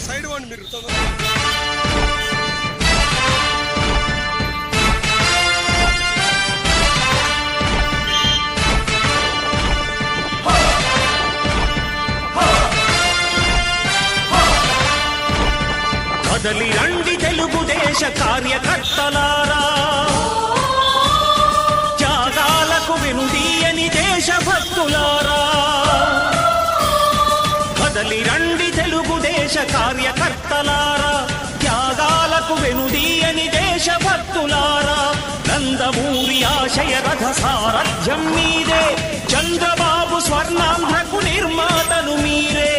Side వండి మీరు కదలి రండి తెలుగుదేశ కార్యకర్తలారా, త్యాగాలకు వెనుదీయని దేశభక్తులారా. కదలి రండి తెలుగుదేశ కార్యకర్తలారా, త్యాగాలకు వెనుదీయని దేశభక్తులారా. నందమూరి ఆశయ రథ సారథ్యం మీదే, చంద్రబాబు స్వర్ణాంధ్రకు నిర్మాతలు మీరే.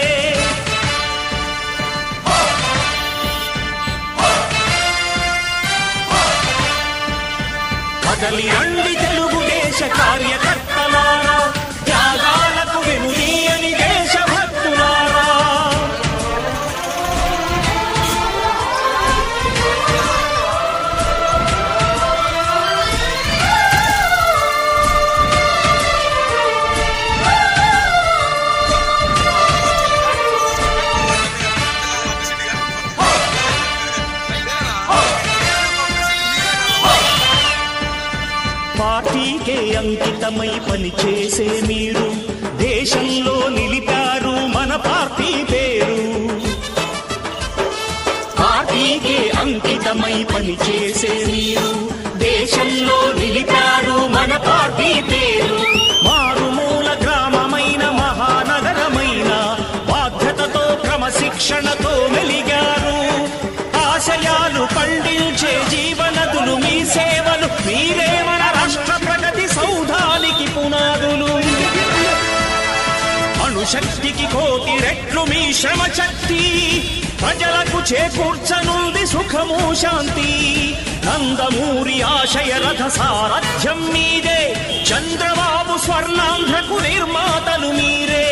కదలి రండి తెలుగుదేశ కార్యకర్తలారా, త్యాగాలకు వెనుదీయని దేశభక్తులారా. పార్టీకే అంకితమై పనిచేసే మీరు దేశంలో నిలిపారు మన పార్టీ పేరు. పార్టీకే అంకితమై పనిచేసే మీరు దేశంలో నిలిపారు మన పార్టీ పేరు. మారుమూల గ్రామమైన మహానగరమైన బాధ్యతతో క్రమశిక్షణతో మెలిగారు. ఆశయాలు పండించే జీవనదులు మీ సేవలు, మీరే మన రాష్ట్ర ప్రగతి సౌధానికి పునాదులు. అణుశక్తికి కోటి రెట్లు మీ శ్రమ శక్తి, ప్రజలకు చేకూర్చనుంది సుఖము శాంతి. నందమూరి ఆశయ రథ సారథ్యం మీదే, చంద్రబాబు స్వర్ణాంధ్రకు నిర్మాతలు మీరే.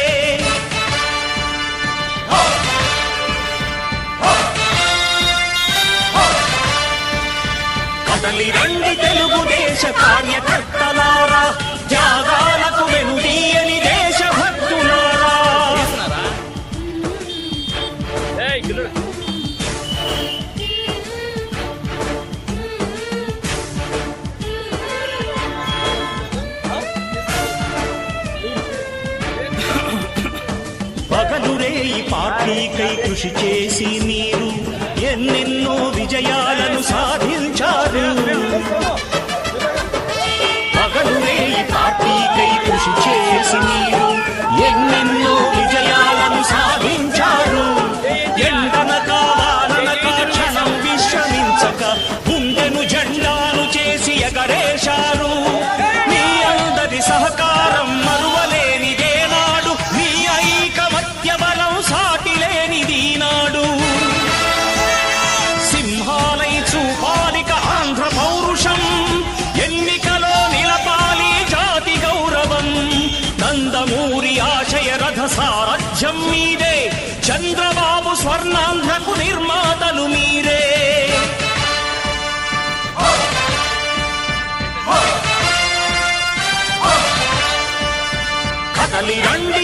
కదలి రండి తెలుగుదేశ కార్యకర్తలారా, త్యాగాలకు వెనుదీయని దేశభక్తులారా. పగలురే ఈ పార్టీకై కృషి చేసి మీరు ఎన్నెన్నో విజయాలను సాధించారు. పగలురే ఈ పార్టీకై కృషి చేసి మీరు ఎన్నెన్నో విజయాలను సాధించారు. ఎండనక వాననక క్షణం విశ్రమించక గుండెను జెండాను చేసి ఎగరేశారు. మీ అందరి సహకారం మరువలేనిదే నాడు, మీ ఐకమత్య బలం సాటి లేనిది నాడు. సింహాలై చూపాలిక ఆంధ్ర పౌరుషం, ఎన్నికలో నిలపాలి జాతి గౌరవం. నందమూరి ఆశయ రథ సారథ్యం మీదే, చంద్రబాబు స్వర్ణాంధ్రకు నిర్మాతలు మీరే. కదలి రండి